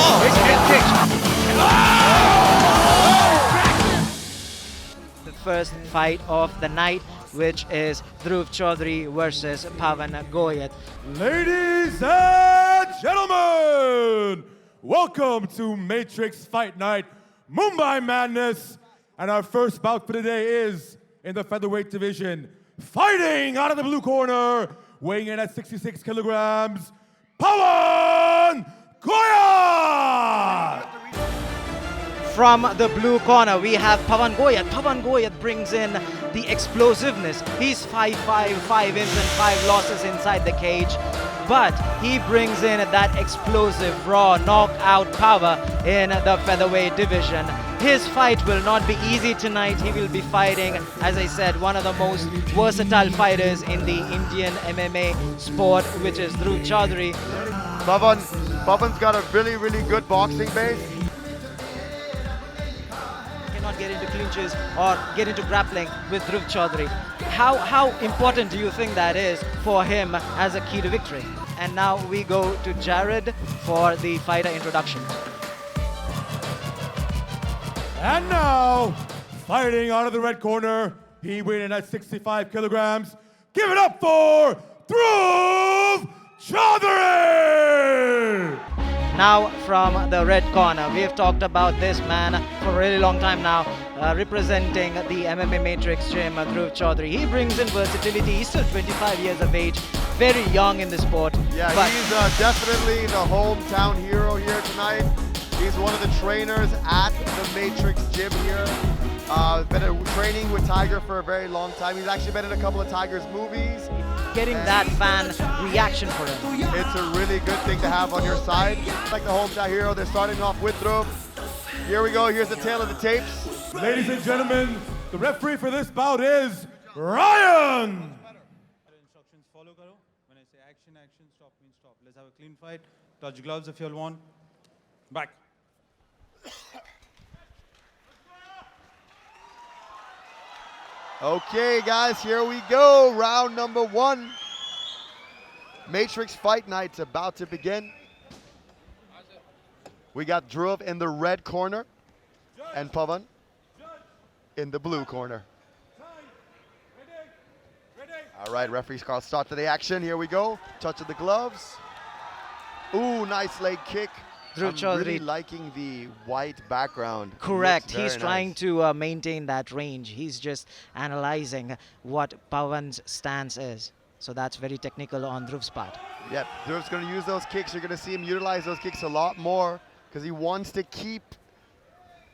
Big kick. The first fight of the night, which is Dhruv Chaudhary versus Pawan Goyat. Ladies and gentlemen, welcome to Matrix Fight Night, Mumbai Madness. And our first bout for today is in the featherweight division. Fighting out of the blue corner, weighing in at 66 kilograms, Pawan Goyat! From the blue corner, we have Pawan Goyat. Pawan Goyat brings in the explosiveness. He's 5'5", 5 wins and 5 losses inside the cage. But he brings in that explosive, raw, knockout power in the featherweight division. His fight will not be easy tonight. He will be fighting, as I said, one of the most versatile fighters in the Indian MMA sport, which is Dhruv Chaudhary. Pawan's got a really good boxing base. Cannot get into clinches or get into grappling with Dhruv Chaudhary. How important do you think that is for him as a key to victory? And now we go to Jared for the fighter introduction. And now, fighting out of the red corner, he weighed in at 65 kilograms. Give it up for Dhruv Chaudhary! Now from the red corner, we have talked about this man for a really long time now, representing the MMA Matrix gym, Dhruv Chaudhary. He brings in versatility. He's still 25 years of age, very young in the sport. Yeah, he's definitely the hometown hero here tonight. He's one of the trainers at the Matrix gym here. Been training with Tiger for a very long time. He's actually been in a couple of Tiger's movies. Getting that fan reaction for him. It's a really good thing to have on your side. Like the hometown hero, they're starting off with Dhruv. Here we go, here's the tail of the tapes. Ladies and gentlemen, the referee for this bout is Ryan! Instructions follow karo. When I say action, action, stop means stop. Let's have a clean fight. Touch gloves if you all want. Back. Okay, guys, here we go. Round number 1. Matrix Fight Night's about to begin. We got Dhruv in the red corner and Pawan in the blue corner. All right, referee's call start to the action. Here we go. Touch of the gloves. Ooh, nice leg kick. Dhruv Chaudhary, really liking the white background. correct. Looks He's very trying nice. to maintain that range. He's just analyzing what Pawan's stance is. So that's very technical on Dhruv's part. Yep, Dhruv's going to use those kicks. You're going to see him utilize those kicks a lot more because he wants to keep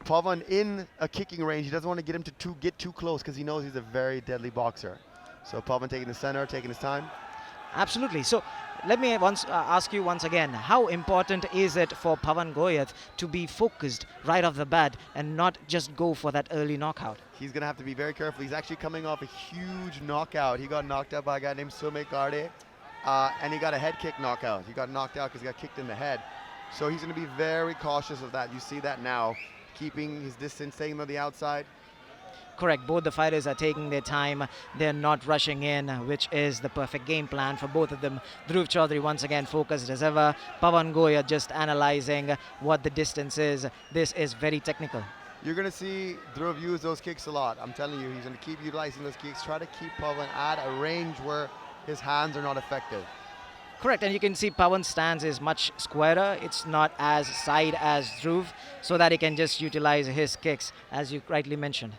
Pawan in a kicking range. He doesn't want to get him to get too close because he knows he's a very deadly boxer. So Pawan taking the center, taking his time. Absolutely. So let me ask you once again, how important is it for Pawan Goyat to be focused right off the bat and not just go for that early knockout? He's going to have to be very careful. He's actually coming off a huge knockout. He got knocked out by a guy named Sumit Garde, and he got a head kick knockout. He got knocked out because he got kicked in the head. So he's going to be very cautious of that. You see that now, keeping his distance, staying on the outside. Correct. Both the fighters are taking their time. They're not rushing in, which is the perfect game plan for both of them. Dhruv Chaudhary once again focused as ever. Pawan Goyat just analyzing what the distance is. This is very technical. You're going to see Dhruv use those kicks a lot. I'm telling you, he's going to keep utilizing those kicks. Try to keep Pawan at a range where his hands are not effective. Correct, and you can see Pawan's stance is much squarer. It's not as side as Dhruv, so that he can just utilize his kicks, as you rightly mentioned.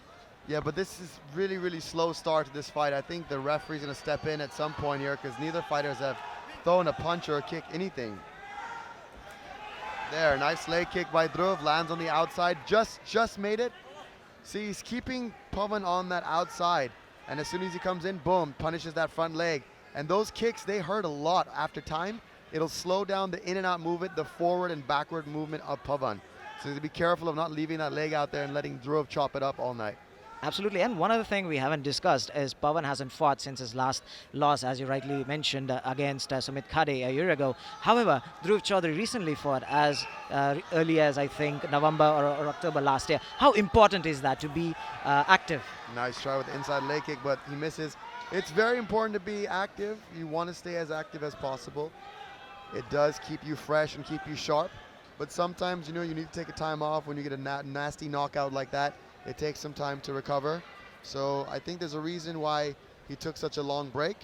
Yeah, but this is really slow start to this fight. I think the referee's going to step in at some point here because neither fighters have thrown a punch or a kick, anything. There, nice leg kick by Dhruv, lands on the outside, just made it. See, he's keeping Pawan on that outside, and as soon as he comes in, boom, punishes that front leg. And those kicks, they hurt a lot after time. It'll slow down the in and out movement, the forward and backward movement of Pawan. So to be careful of not leaving that leg out there and letting Dhruv chop it up all night. Absolutely, and one other thing we haven't discussed is Pawan hasn't fought since his last loss, as you rightly mentioned, against Sumit Garde a year ago. However, Dhruv Chaudhary recently fought as early as, I think, November or October last year. How important is that to be active? Nice try with the inside leg kick, but he misses. It's very important to be active. You want to stay as active as possible. It does keep you fresh and keep you sharp. But sometimes, you know, you need to take a time off when you get a nasty knockout like that. It takes some time to recover. So I think there's a reason why he took such a long break.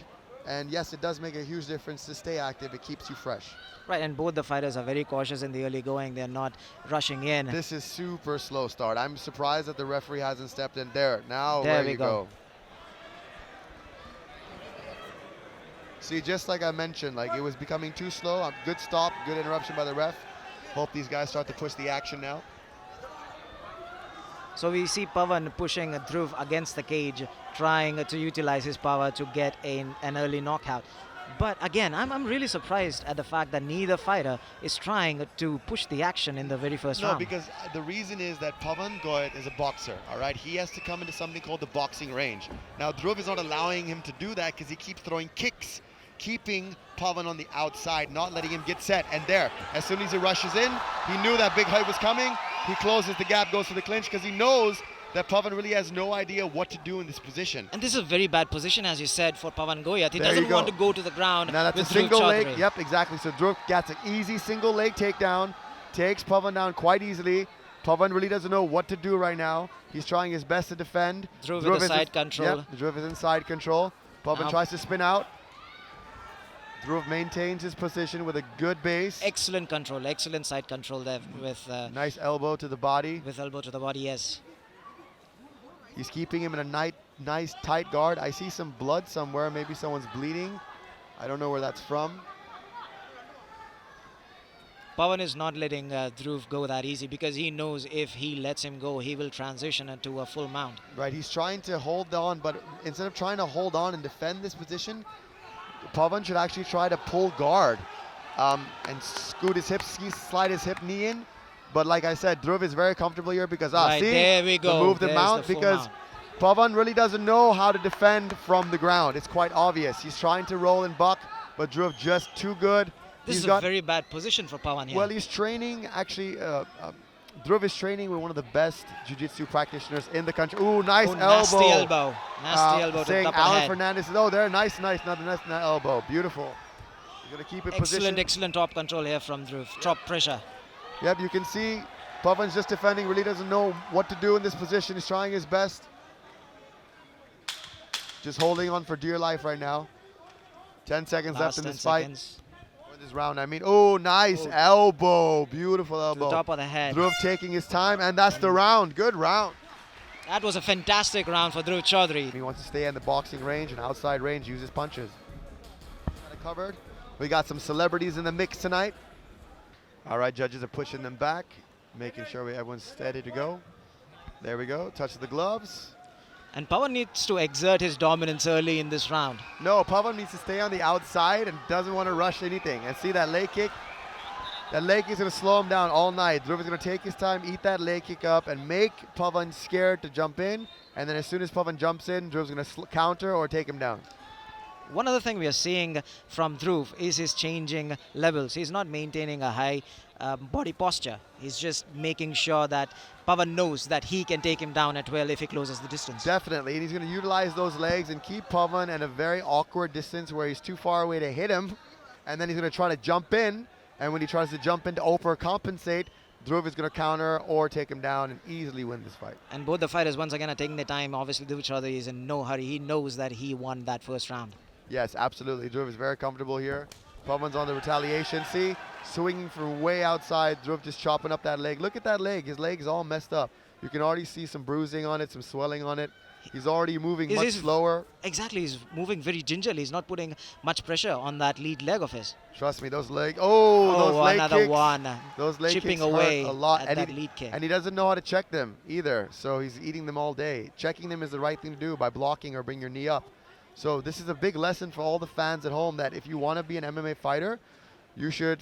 And yes, it does make a huge difference to stay active. It keeps you fresh. Right, and both the fighters are very cautious in the early going. They're not rushing in. This is super slow start. I'm surprised that the referee hasn't stepped in there. Now, There where we you go. go. See, just like I mentioned, like it was becoming too slow. Good stop, good interruption by the ref. Hope these guys start to push the action now. So we see Pawan pushing Dhruv against the cage, trying to utilize his power to get an early knockout. But again, I'm really surprised at the fact that neither fighter is trying to push the action in the very first No, round. because the reason is that Pawan Goyat is a boxer, all right? He has to come into something called the boxing range. Now, Dhruv is not allowing him to do that because he keeps throwing kicks, keeping Pawan on the outside, not letting him get set. And there, as soon as he rushes in, he knew that big height was coming. He closes the gap, goes for the clinch because he knows that Pawan really has no idea what to do in this position. And this is a very bad position, as you said, for Pawan Goyat. He There you doesn't go. want to go to the ground Now that's with a Dhruv single Chaudhary. leg. Yep, exactly. So Dhruv gets an easy single leg takedown, takes Pawan down quite easily. Pawan really doesn't know what to do right now. He's trying his best to defend. Dhruv with the is side control. Yep, Dhruv is in side control. Pawan Now- tries to spin out. Dhruv maintains his position with a good base. Excellent control, excellent side control there with Nice elbow to the body. elbow to the body, yes. He's keeping him in a nice tight guard. I see some blood somewhere. Maybe someone's bleeding. I don't know where that's from. Pawan is not letting Dhruv go that easy because he knows if he lets him go, he will transition into a full mount. Right, he's trying to hold on, but instead of trying to hold on and defend this position, Pawan should actually try to pull guard and scoot his hips, slide his hip knee in. But like I said, Dhruv is very comfortable here because, Right, see, there we go. the move, the There's mount, the full because mount. Pawan really doesn't know how to defend from the ground. It's quite obvious. He's trying to roll and buck, but Dhruv just too good. This He's is a very bad position for Pawan here. well, he's training, actually, Dhruv is training with one of the best jiu-jitsu practitioners in the country. Ooh, nice elbow. Nasty elbow. Nasty elbow to the saying top of the Alan head. Fernandez is, oh, there, nice, another nice elbow. Beautiful. You're going to keep it positioned. Excellent top control here from Dhruv. Top pressure. Yep, you can see Pawan's just defending, really doesn't know what to do in this position. He's trying his best. Just holding on for dear life right now. 10 seconds left Last in 10 this fight. seconds. Or this round, I mean. Oh, nice elbow. Beautiful To the elbow. top of the head. Dhruv taking his time, and that's the round. Good round. That was a fantastic round for Dhruv Chaudhary. He wants to stay in the boxing range and outside range, use his punches. Got it covered. We got some celebrities in the mix tonight. All right, judges are pushing them back, making sure everyone's steady to go. There we go. Touch of the gloves. And Pawan needs to exert his dominance early in this round. No, Pawan needs to stay on the outside and doesn't want to rush anything. And see that leg kick? That leg kick is going to slow him down all night. Dhruv is going to take his time, eat that leg kick up, and make Pawan scared to jump in. And then as soon as Pawan jumps in, Dhruv's going to counter or take him down. One other thing we are seeing from Dhruv is his changing levels. He's not maintaining a high body posture. He's just making sure that Pawan knows that he can take him down at will if he closes the distance. Definitely, and he's going to utilize those legs and keep Pawan at a very awkward distance where he's too far away to hit him. And then he's going to try to jump in. And when he tries to jump in to overcompensate, Dhruv is going to counter or take him down and easily win this fight. And both the fighters once again are taking their time. Obviously, Dhruv Chaudhary is in no hurry. He knows that he won that first round. Yes, absolutely. Dhruv is very comfortable here. Pawan's on the retaliation. See, swinging from way outside. Dhruv just chopping up that leg. Look at that leg. His leg is all messed up. You can already see some bruising on it, some swelling on it. He's already moving much slower. Exactly, he's moving very gingerly. He's not putting much pressure on that lead leg of his. Trust me, those legs. Oh, those leg another kicks. one. Those leg Chipping kicks away hurt a lot. at And that he, lead kick. and he doesn't know how to check them either. So he's eating them all day. Checking them is the right thing to do by blocking or bring your knee up. So this is a big lesson for all the fans at home that if you want to be an MMA fighter, you should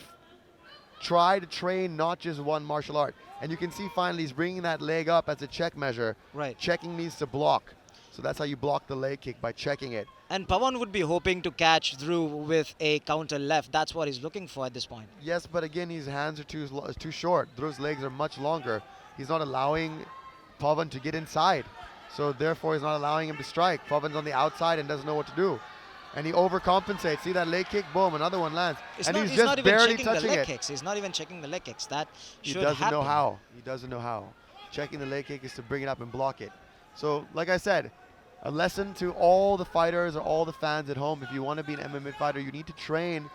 try to train not just one martial art. And you can see finally he's bringing that leg up as a check measure. Right. Checking means to block. So that's how you block the leg kick, by checking it. And Pawan would be hoping to catch Dhruv with a counter left. That's what he's looking for at this point. Yes, but again, his hands are too short. Dhruv's legs are much longer. He's not allowing Pawan to get inside. So therefore, he's not allowing him to strike. Pawan's on the outside and doesn't know what to do. And he overcompensates. See that leg kick? Boom, another one lands. It's And not, he's he's just not even barely checking the touching leg it. kicks. He's not even checking the leg kicks. That He should doesn't happen. know how. He doesn't know how. Checking the leg kick is to bring it up and block it. So, like I said, a lesson to all the fighters or all the fans at home. If you want to be an MMA fighter, you need to train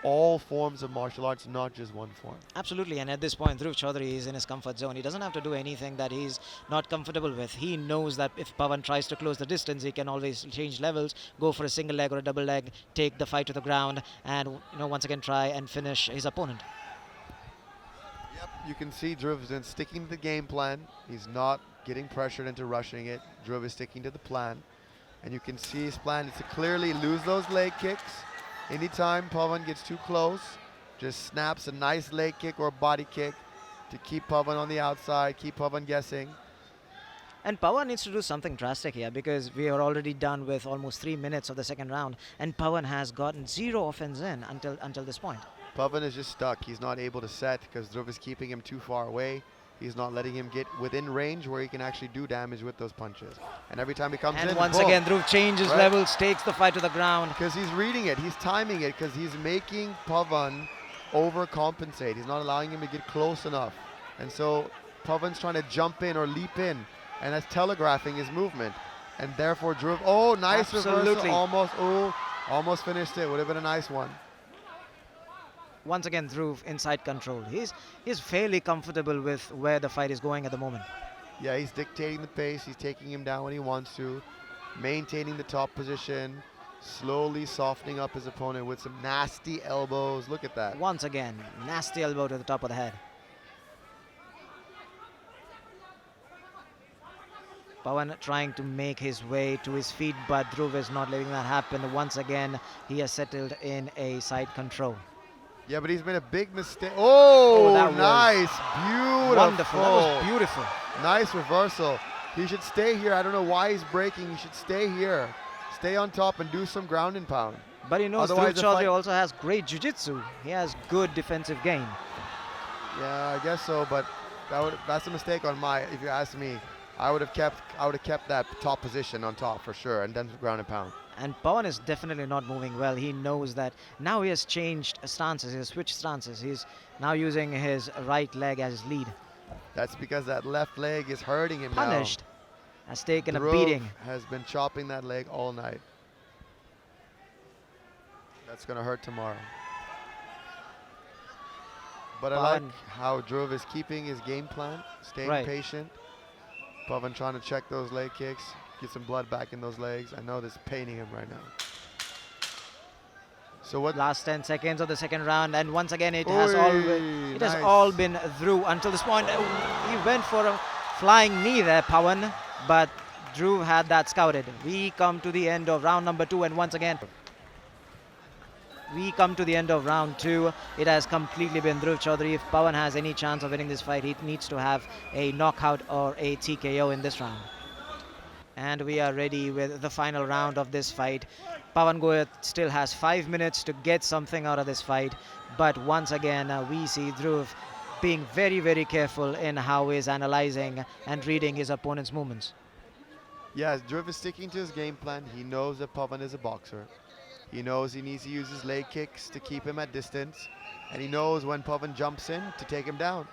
all forms of martial arts, not just one form. Absolutely, and at this point, Dhruv Chaudhary is in his comfort zone. He doesn't have to do anything that he's not comfortable with. He knows that if Pawan tries to close the distance, he can always change levels, go for a single leg or a double leg, take the fight to the ground, and once again try and finish his opponent. Yep, you can see Dhruv is sticking to the game plan. He's not getting pressured into rushing it. Dhruv is sticking to the plan, and you can see his plan is to clearly lose those leg kicks. Anytime Pawan gets too close, just snaps a nice leg kick or a body kick to keep Pawan on the outside, keep Pawan guessing. And Pawan needs to do something drastic here because we are already done with almost 3 minutes of the second round, and Pawan has gotten 0 offense in until this point. Pawan is just stuck. He's not able to set because Dhruv is keeping him too far away. He's not letting him get within range where he can actually do damage with those punches. And every time he comes in, And once boom. again, Dhruv changes Right. levels, takes the fight to the ground. Because he's reading it, he's timing it, because he's making Pawan overcompensate. He's not allowing him to get close enough. And so Pavan's trying to jump in or leap in, and that's telegraphing his movement. And therefore Dhruv, oh, nice Absolutely. reversal, almost finished it. Would have been a nice one. Once again, Dhruv inside control. He's fairly comfortable with where the fight is going at the moment. Yeah, he's dictating the pace. He's taking him down when he wants to, maintaining the top position, slowly softening up his opponent with some nasty elbows. Look at that. Once again, nasty elbow to the top of the head. Pawan trying to make his way to his feet, but Dhruv is not letting that happen. Once again, he has settled in a side control. Yeah, but he's made a big mistake. Oh, that was nice. Beautiful. Wonderful. That was beautiful. Nice reversal. He should stay here. I don't know why he's breaking. He should stay here. Stay on top and do some ground and pound. But he knows Otherwise Dhruv the fight- Chaudhary also has great jiu-jitsu. He has good defensive game. Yeah, I guess so, but that's a mistake on my, if you ask me. I would have kept that top position on top for sure, and then ground and pound. And Pawan is definitely not moving well. He knows that now he has changed stances. He has switched stances. He's now using his right leg as his lead. That's because that left leg is hurting him Punished. Has taken now. a beating. Has been chopping that leg all night. That's going to hurt tomorrow. But I like Pawan- how Dhruv is keeping his game plan, staying Right. patient. Pawan trying to check those leg kicks, get some blood back in those legs. I know this is paining him right now. So what? Last 10 seconds of the second round, and once again it has Nice. all been through until this point. He went for a flying knee there, Pawan, but Dhruv had that scouted. We come to the end of round number 2, and once again we come to the end of round 2. It has completely been Dhruv Chaudhary. If Pawan has any chance of winning this fight, he needs to have a knockout or a TKO in this round. And we are ready with the final round of this fight. Pawan Goyat still has 5 minutes to get something out of this fight. But once again, we see Dhruv being very, very careful in how he's analyzing and reading his opponent's movements. Yes, Dhruv is sticking to his game plan. He knows that Pawan is a boxer. He knows he needs to use his leg kicks to keep him at distance. And he knows when Pawan jumps in to take him down.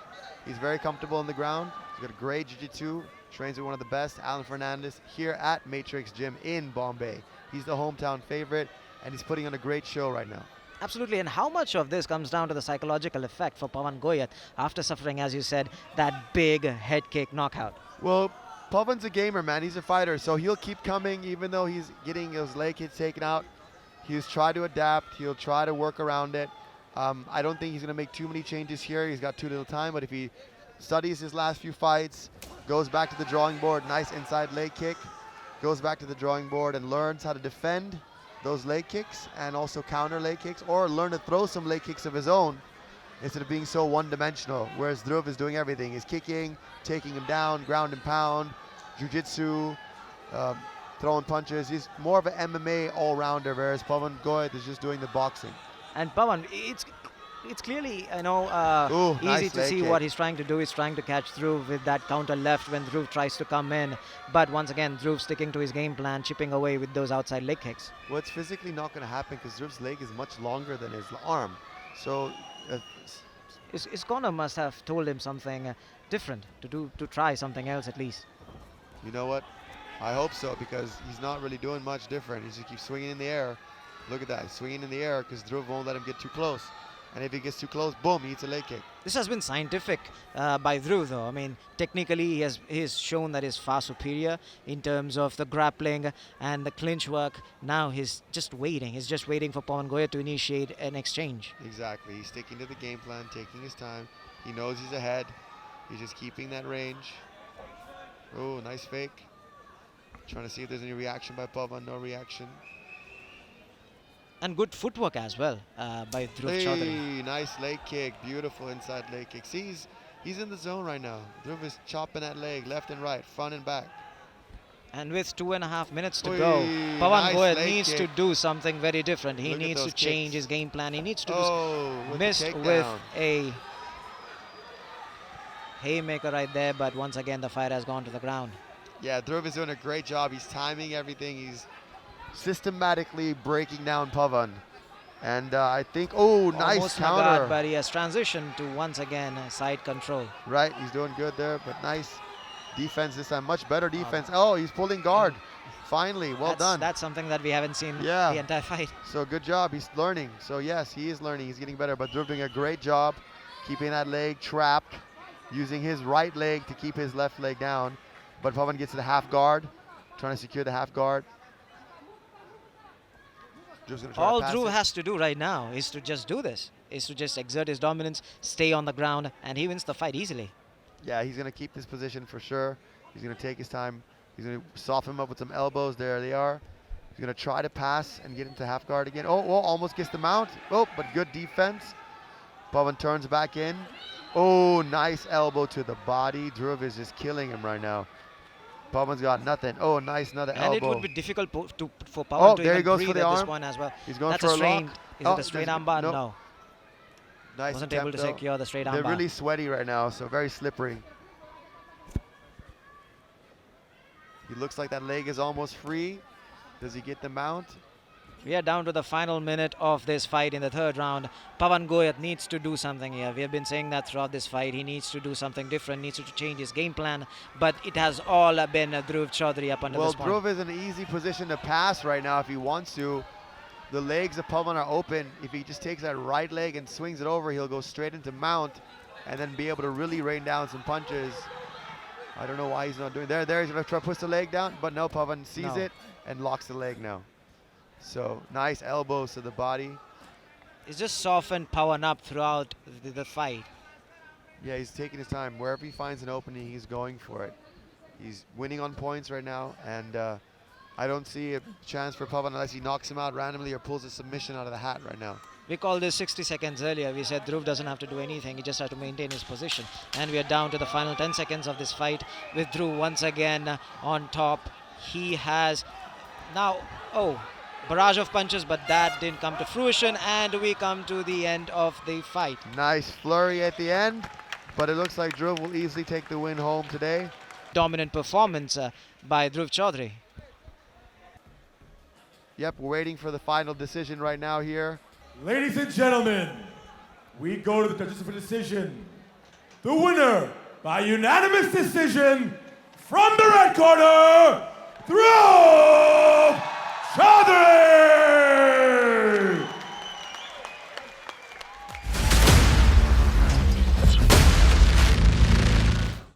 He's very comfortable on the ground. He's got a great jiu-jitsu. Trains with one of the best, Alan Fernandez, here at Matrix Gym in Bombay. He's the hometown favorite, and he's putting on a great show right now. Absolutely, and how much of this comes down to the psychological effect for Pawan Goyat after suffering, as you said, that big head kick knockout? Well, Pawan's a gamer, man. He's a fighter, so he'll keep coming even though he's getting those leg kicks taken out. He'll try to adapt. He'll try to work around it. I don't think he's going to make too many changes here. He's got too little time, but if he studies his last few fights, goes back to the drawing board, nice inside leg kick, goes back to the drawing board and learns how to defend those leg kicks and also counter leg kicks, or learn to throw some leg kicks of his own instead of being so one-dimensional, whereas Dhruv is doing everything. He's kicking, taking him down, ground and pound, jiu-jitsu, throwing punches. He's more of an MMA all-rounder, whereas Pawan Goyat is just doing the boxing. And Pawan, it's it's clearly, Ooh, easy nice to leg see kick. what he's trying to do. He's trying to catch Dhruv with that counter left when Dhruv tries to come in. But once again, Dhruv sticking to his game plan, chipping away with those outside leg kicks. Well, it's physically not going to happen because Dhruv's leg is much longer than his arm. So, His corner must have told him something different to try something else at least. you know what? I hope so because he's not really doing much different. He just keeps swinging in the air. Look at that, he's swinging in the air because Dhruv won't let him get too close. And if he gets too close, boom, he eats a leg kick. This has been scientific by Dhruv, though. I mean, technically, he's shown that he's far superior in terms of the grappling and the clinch work. Now he's just waiting. He's just waiting for Pawan Goyat to initiate an exchange. Exactly. He's sticking to the game plan, taking his time. He knows he's ahead. He's just keeping that range. Oh, nice fake. Trying to see if there's any reaction by Pawan. No reaction. And good footwork as well by Dhruv Chaudhary. Hey, nice leg kick. Beautiful inside leg kick. See, he's in the zone right now. Dhruv is chopping that leg left and right, front and back. And with 2.5 minutes to Oy, go, Pawan nice Goyat leg needs to kick. do something very different. He Look at needs to those change kicks. his game plan. He needs to With missed the with takedown. a haymaker right there, but once again the fight has gone to the ground. Yeah, Dhruv is doing a great job. He's timing everything. He's systematically breaking down Pawan. And I think, oh, nice Almost counter. Nagarad, but he has transitioned to once again side control. Right, he's doing good there, but nice defense this time. Much better defense. Oh, he's pulling guard. Finally, well done. That's something that we haven't seen Yeah. the entire fight. So good job. He's learning. So yes, he is learning. He's getting better. But Dhruv doing a great job keeping that leg trapped, using his right leg to keep his left leg down. But Pawan gets to the half guard, trying to secure the half guard. Dhruv's gonna try All to pass Dhruv it. has to do right now is to just do this, is to just exert his dominance, stay on the ground, and he wins the fight easily. Yeah, he's gonna keep this position for sure. He's gonna take his time. He's gonna soften him up with some elbows. There they are. He's gonna try to pass and get into half guard again. Oh, almost gets the mount. Oh, but good defense. Pawan turns back in. Oh, nice elbow to the body. Dhruv is just killing him right now. Pawan's got nothing. Oh, nice, another And elbow. it would be difficult for Pawan Oh, to there he even goes breathe for the at this arm. point as well. He's going That's for a a straight. lock. Is Oh, it a straight there's- armbar? nope. No. Nice Wasn't attempt, able to though. secure the straight They're armbar. really sweaty right now, so very slippery. He looks like that leg is almost free. Does he get the mount? We are down to the final minute of this fight in the third round. Pawan Goyat needs to do something here. We have been saying that throughout this fight. He needs to do something different, needs to change his game plan. But it has all been Dhruv Chaudhary up until Well, this point. Dhruv is in an easy position to pass right now if he wants to. The legs of Pawan are open. If he just takes that right leg and swings it over, he'll go straight into mount and then be able to really rain down some punches. I don't know why he's not doing there. He's going to try to push the leg down, but no, Pawan sees No. it and locks the leg now. So nice elbows to the body. He's just softened Pawan up throughout the fight. Yeah, he's taking his time. Wherever he finds an opening, he's going for it. He's winning on points right now, and I don't see a chance for Pawan unless he knocks him out randomly or pulls a submission out of the hat right now. We called this 60 seconds earlier. We said Dhruv doesn't have to do anything. He just has to maintain his position. And we are down to the final 10 seconds of this fight with Dhruv once again on top. He has now, barrage of punches, but that didn't come to fruition. And we come to the end of the fight. Nice flurry at the end, but it looks like Dhruv will easily take the win home today. Dominant performance by Dhruv Chaudhary. Yep, we're waiting for the final decision right now here. Ladies and gentlemen, we go to the judges for decision. The winner by unanimous decision from the red corner, Dhruv Chaudhary!